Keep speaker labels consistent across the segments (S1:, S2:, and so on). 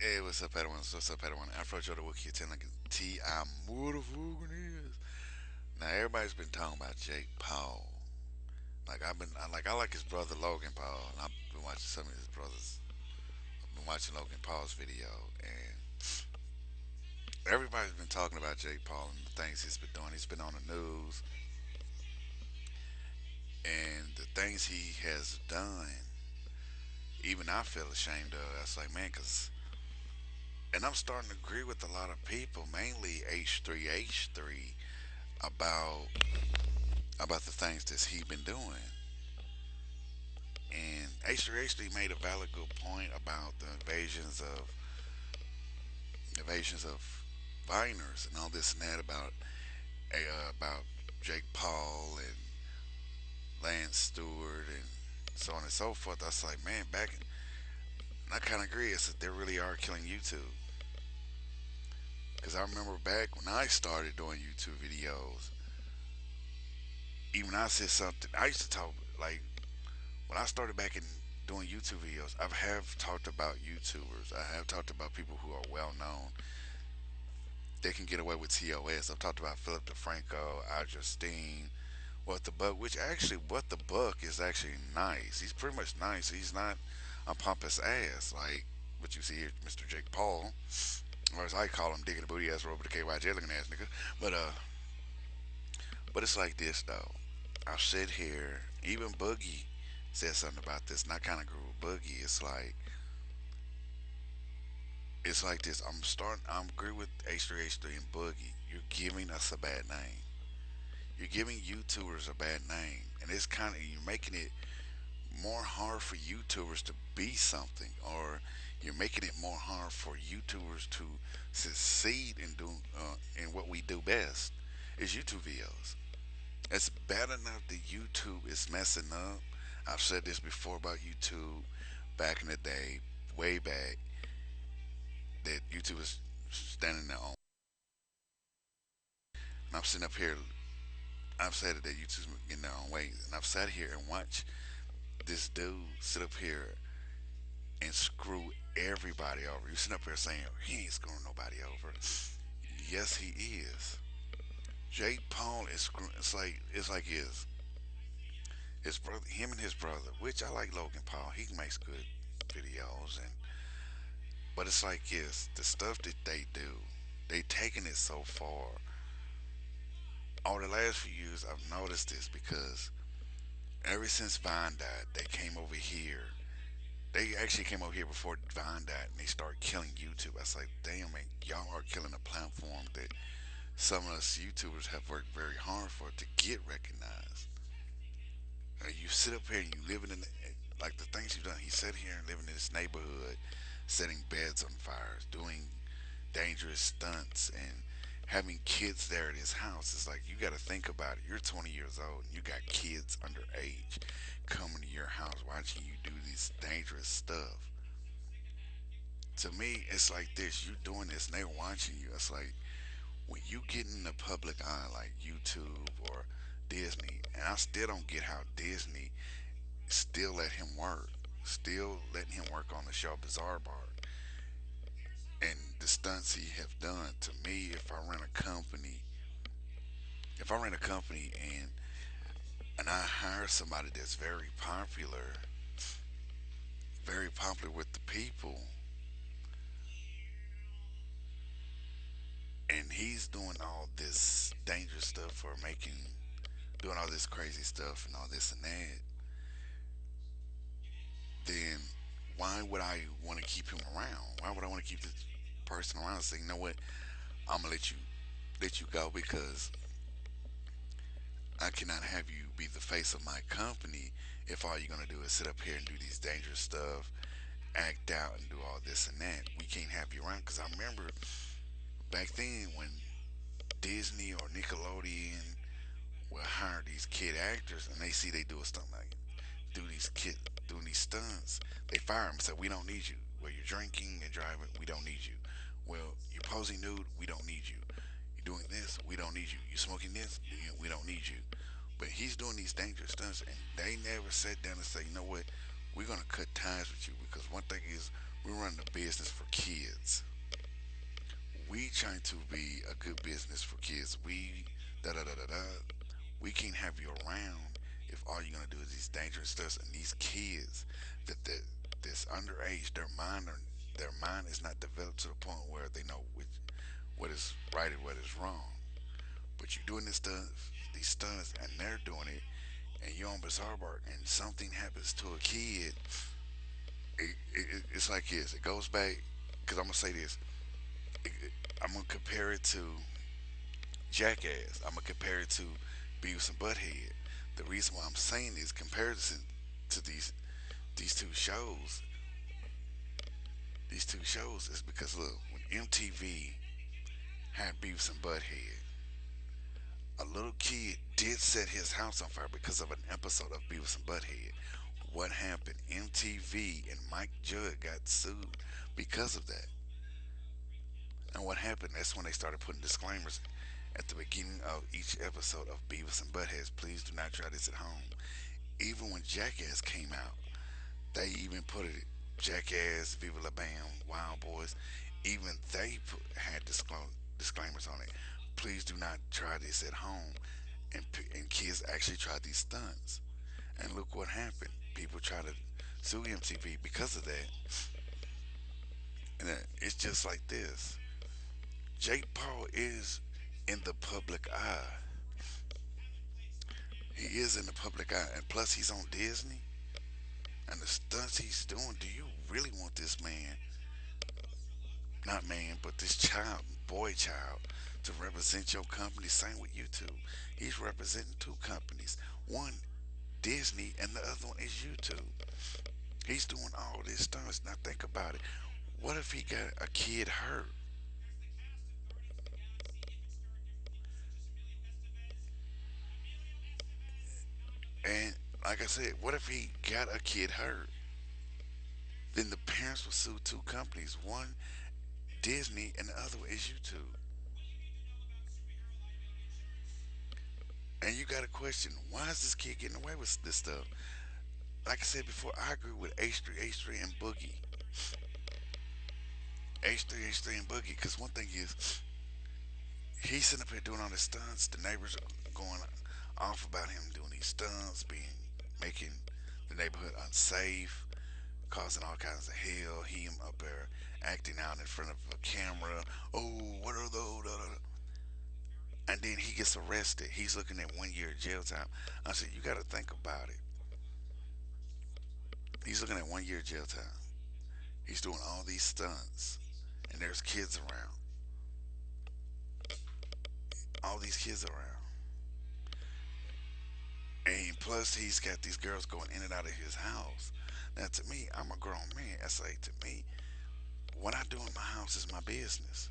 S1: Hey, what's up, everyone? What's up, everyone? Afro Joe the Wookiee attending T. I motherfucking is. Now, everybody's been talking about Jake Paul. I like his brother Logan Paul, and I've been watching some of his brothers. I've been watching Logan Paul's video, and everybody's been talking about Jake Paul and the things he's been doing. He's been on the news, and the things he has done, even I feel ashamed of. That's like, man, and I'm starting to agree with a lot of people, mainly H3 about the things that he been doing. And H3 made a valid good point about the invasions of Viners and all this and that about Jake Paul and Lance Stewart and so on and so forth. I was like, man, and I kind of agree. It's that they really are killing YouTube. Because I remember back when I started doing YouTube videos, even I said something. I used to talk like when I started back in doing YouTube videos, I have talked about YouTubers. I have talked about people who are well known. They can get away with TOS. I've talked about Philip DeFranco, Al Justine, What the Buck, which actually, What the Buck is actually nice. He's pretty much nice. He's not a pompous ass like what you see here, Mr. Jake Paul, or as I call him, digging the booty ass over the KYJ looking ass nigga. But but it's like this though. I'll sit here. Even Boogie said something about this, and I kind of agree with Boogie. It's like this. I'm agree with H3 and Boogie. You're giving us a bad name. You're giving YouTubers a bad name, and it's kind of you're making it more hard for YouTubers to be something, or you're making it more hard for YouTubers to succeed in what we do best is YouTube videos. It's bad enough that YouTube is messing up. I've said this before about YouTube back in the day, way back, that YouTube is standing there on. And I'm sitting up here, I've said it that YouTube's getting their own way. And I've sat here and watched this dude sit up here and screw everybody over. You sit up here saying, he ain't screwing nobody over. Yes, he is. Jake Paul is screwing, it's like his brother, him and his brother, which I like Logan Paul. He makes good videos, but it's like this, the stuff that they do, they taking it so far. Over the last few years, I've noticed this because ever since Vine died, they came over here. They actually came over here before Vine died, and they started killing YouTube. I was like, damn, man, y'all are killing a platform that some of us YouTubers have worked very hard for to get recognized. You sit up here and you living in like the things you've done. He sat here and living in this neighborhood, setting beds on fire, doing dangerous stunts, and having kids there at his house. It's like you got to think about it. You're 20 years old and you got kids underage coming to your house watching you do this dangerous stuff. To me, it's like this. You're doing this and they're watching you. It's like when you get in the public eye like YouTube or Disney, and I still don't get how Disney still let him work, still letting him work on the show Bizarre Bar, and the stunts he have done. To me, if I run a company and I hire somebody that's very popular with the people, and he's doing all this dangerous stuff for doing all this crazy stuff and all this and that, then why would I want to keep him around? Why would I want to keep this person around and say, you know what, I'm gonna let you go because I cannot have you be the face of my company if all you're gonna do is sit up here and do these dangerous stuff, act out and do all this and that. We can't have you around because I remember back then when Disney or Nickelodeon will hire these kid actors and they see they do a stunt like do these kid doing these stunts, they fire them and say, we don't need you. Well, you're drinking and driving, we don't need you. Well, you're posing nude, we don't need you. You're doing this, we don't need you. You're smoking this, we don't need you. But he's doing these dangerous stunts, and they never sat down and say, you know what? we're gonna cut ties with you because one thing is we run the business for kids. We trying to be a good business for kids. We da da da da da. We can't have you around if all you're gonna do is these dangerous stuff and these kids that that's underage. Their mind is not developed to the point where they know what is right and what is wrong. But you're doing this stuff, these stunts, and they're doing it, and you're on Bizarre Bark, and something happens to a kid. It's like this. It goes back because I'm gonna say this. I'm gonna compare it to Jackass. I'm gonna compare it to Beavis and Butthead. The reason why I'm saying this comparison to these these two shows is because look, when MTV had Beavis and Butthead, a little kid did set his house on fire because of an episode of Beavis and Butthead. What happened? MTV and Mike Judd got sued because of that. And what happened? That's when they started putting disclaimers at the beginning of each episode of Beavis and Butthead. Please do not try this at home. Even when Jackass came out, they even put it Jackass, Viva La Bam, Wild Boys. Even they had disclaimers on it. Please do not try this at home. And kids actually tried these stunts. And look what happened. People try to sue MTV because of that. And it's just like this. Jake Paul is in the public eye. He is in the public eye. And plus, he's on Disney. And the stunts he's doing, do you really want this man, not man, but this child, boy child, to represent your company? Same with YouTube. He's representing two companies. One, Disney, and the other one is YouTube. He's doing all this stunts. Now think about it. What if he got a kid hurt? And like I said, what if he got a kid hurt? Then the parents will sue two companies. One, Disney, and the other one is YouTube. And you got to question, why is this kid getting away with this stuff? Like I said before, I agree with H3, and Boogie. H3, and Boogie. Because one thing is, he's sitting up here doing all his stunts. The neighbors are going off about him doing these stunts, making the neighborhood unsafe, causing all kinds of hell. Him up there acting out in front of a camera. Oh, what are those? And then he gets arrested. He's looking at 1 year jail time. I said, you got to think about it. He's looking at 1 year jail time. He's doing all these stunts, and there's kids around. All these kids around. And plus, he's got these girls going in and out of his house. Now, to me, I'm a grown man. I say, to me, what I do in my house is my business.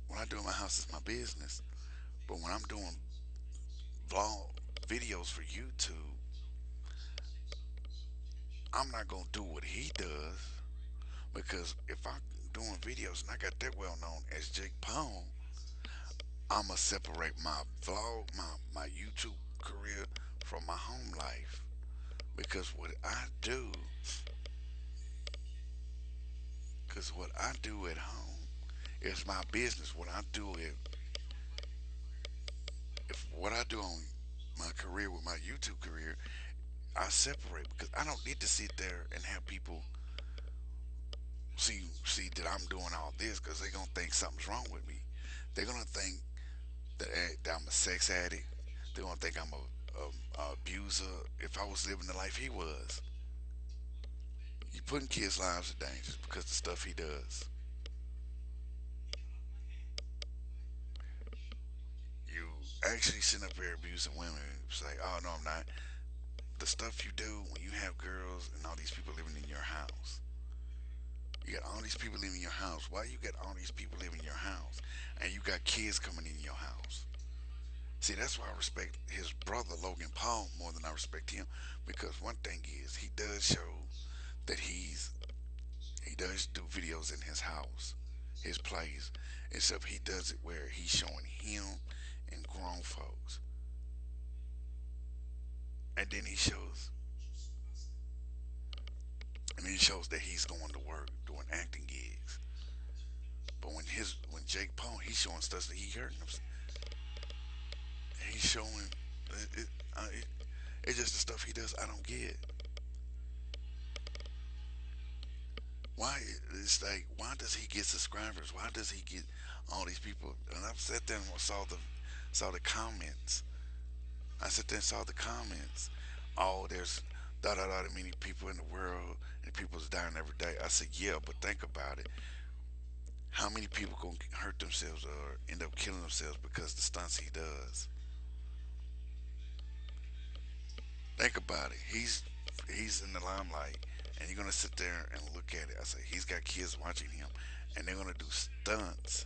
S1: What I do in my house is my business. But when I'm doing vlog videos for YouTube, I'm not gonna do what he does because if I'm doing videos and I got that well known as Jake Paul, I'ma separate my vlog, my YouTube career from my home life. Because what I do at home is my business. If what I do on my career with my YouTube career, I separate because I don't need to sit there and have people see that I'm doing all this because they're gonna think something's wrong with me. They're gonna think that I'm a sex addict. They're gonna think I'm a abuser. If I was living the life he was, you putting kids' lives in danger because the stuff he does. You actually sitting up there abusing women. It's like, oh no, I'm not. The stuff you do when you have girls and all these people living in your house. You got all these people living in your house. Why you got all these people living in your house? And you got kids coming in your house. See, that's why I respect his brother Logan Paul more than I respect him. Because one thing is, he does show that he does do videos in his house, his plays. Except he does it where he's showing him and grown folks, and then he shows. he shows that he's going to work doing acting gigs. But when Jake Paul, he's showing stuff that he hurting himself. He's showing it, it, it, it's just the stuff he does. I don't get why. It's like, why does he get subscribers? Why does he get all these people? And I've sat there and saw the comments. I sat there and saw the comments. Oh, there's da da da many people in the world, and people's dying every day. I said, yeah, but think about it. How many people gonna hurt themselves or end up killing themselves because the stunts he does? Think about it. He's in the limelight, and you're gonna sit there and look at it. I say he's got kids watching him, and they're gonna do stunts.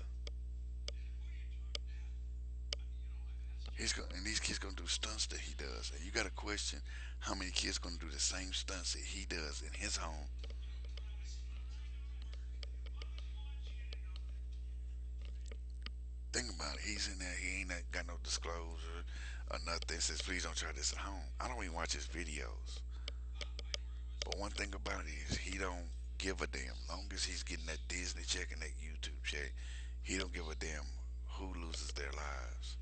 S1: And these kids gonna do stunts that he does, and you got to question how many kids gonna do the same stunts that he does in his home. Think about it. He's in there. He ain't got no disclosure or nothing. Says please don't try this at home. I don't even watch his videos. But one thing about it is he don't give a damn. Long as he's getting that Disney check and that YouTube check, he don't give a damn who loses their lives.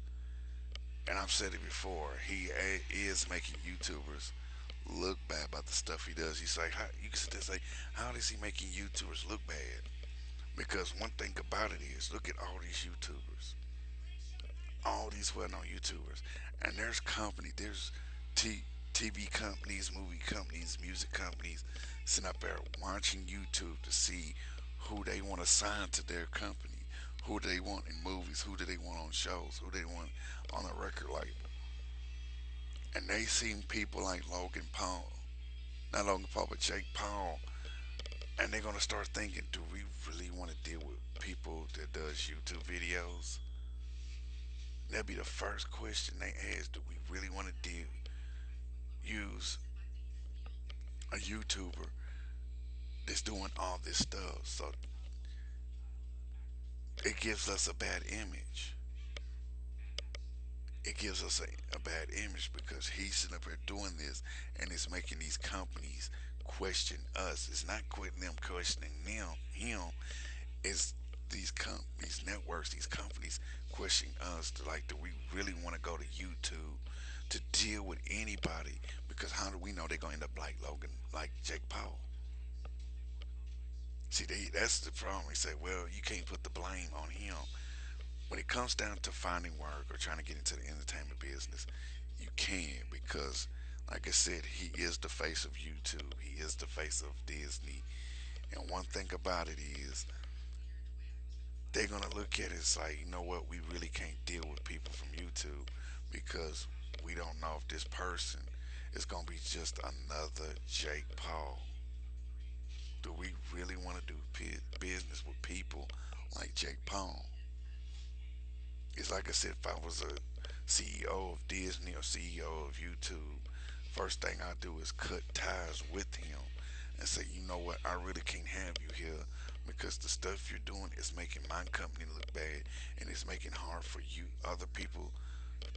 S1: And I've said it before. Is making YouTubers look bad about the stuff he does. He's like, you can sit there and say, how is he making YouTubers look bad? Because one thing about it is, look at all these YouTubers, all these well-known YouTubers, and there's TV companies, movie companies, music companies, sitting up there watching YouTube to see who they want to sign to their company, who do they want in movies, who do they want on shows, who they want on a record label, and they seen people like Logan Paul, not Logan Paul, but Jake Paul, and they're gonna start thinking, do we really want to deal with people that does YouTube videos? That'd be the first question they ask. Do we really want to use a YouTuber that's doing all this stuff? So it gives us a bad image. It gives us a bad image because he's sitting up here doing this and it's making these companies question us. It's not quitting them questioning him. It's these networks, these companies questioning us to like, do we really want to go to YouTube to deal with anybody? Because how do we know they're gonna end up like Logan, like Jake Paul? See, that's the problem. They say, well, you can't put the blame on him. When it comes down to finding work or trying to get into the entertainment business, you can because, like I said, he is the face of YouTube. He is the face of Disney. And one thing about it is, they're gonna look at it as like, you know what, we really can't deal with people from YouTube because we don't know if this person is gonna be just another Jake Paul. Do we really want to do business with people like Jake Paul? It's like I said, if I was a CEO of Disney or CEO of YouTube, first thing I do is cut ties with him and say, you know what, I really can't have you here because the stuff you're doing is making my company look bad and it's making it hard for you other people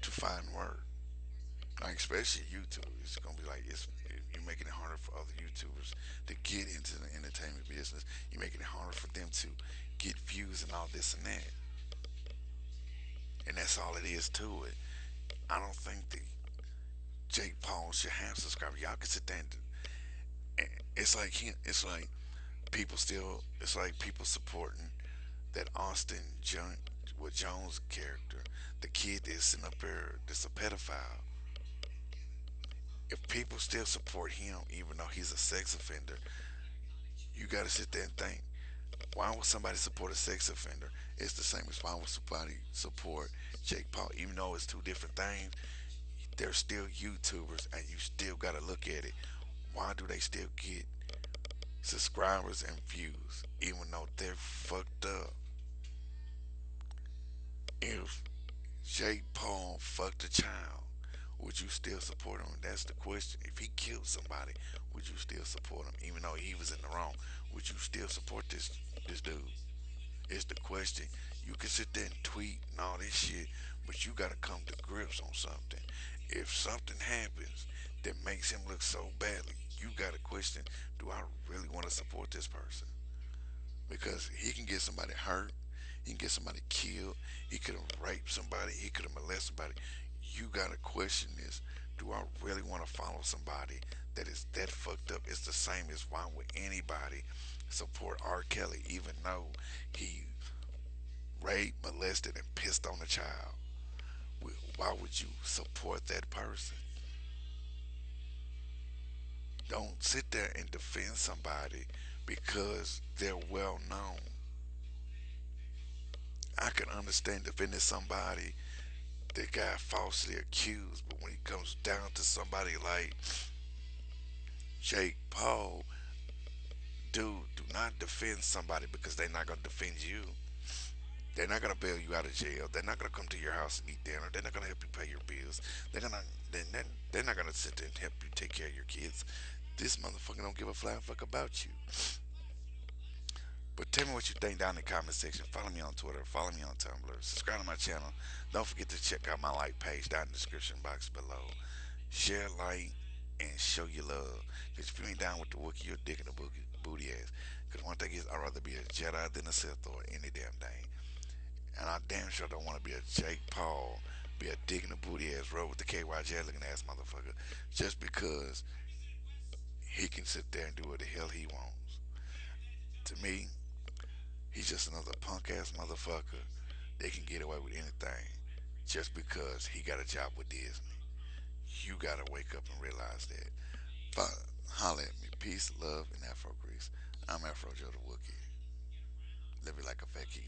S1: to find work. Like especially YouTube, it's gonna be like you're making it harder for other YouTubers to get into the entertainment business. You're making it harder for them to get views and all this and that. And that's all it is to it. I don't think that Jake Paul should have subscribers. Y'all can sit there and it's like it's like it's like people supporting that Austin with Jones character, the kid that's sitting up there that's a pedophile. If people still support him even though he's a sex offender, you got to sit there and think, why would somebody support a sex offender? It's the same as why would somebody support Jake Paul, even though it's two different things. They're still YouTubers, and you still got to look at it. Why do they still get subscribers and views, even though they're fucked up? If Jake Paul fucked a child, would you still support him? That's the question. If he killed somebody, would you still support him, even though he was in the wrong? Would you still support this dude? Is the question. You can sit there and tweet and all this shit, but you gotta come to grips on something. If something happens that makes him look so badly, you gotta question, do I really want to support this person because he can get somebody hurt, he can get somebody killed, he could have raped somebody, he could have molested somebody. You gotta question this. Do I really want to follow somebody that is that fucked up? It's the same as why would anybody support R. Kelly even though he raped, molested, and pissed on a child? Why would you support that person? Don't sit there and defend somebody because they're well known. I can understand defending somebody that got falsely accused, but when it comes down to somebody like Jake Paul, dude, do not defend somebody because they're not gonna defend you. They're not gonna bail you out of jail. They're not gonna come to your house and eat dinner. They're not gonna help you pay your bills. They're gonna they're not gonna sit there and help you take care of your kids. This motherfucker don't give a flying fuck about you. But tell me what you think down in the comment section. Follow me on Twitter. Follow me on Tumblr. Subscribe to my channel. Don't forget to check out my like page down in the description box below. Share, like, and show your love. Because if you ain't down with the Wookiee, you're digging the booty ass. Because one thing is, I'd rather be a Jedi than a Sith or any damn thing. And I damn sure don't want to be a Jake Paul, be a digging the booty ass, roll with the KYJ looking ass motherfucker. Just because he can sit there and do what the hell he wants. To me, he's just another punk ass motherfucker that can get away with anything just because he got a job with Disney. You gotta wake up and realize that. Holla at me. Peace, love, and Afro Grease. I'm Afro Joe the Wookie. Live it like a fat key.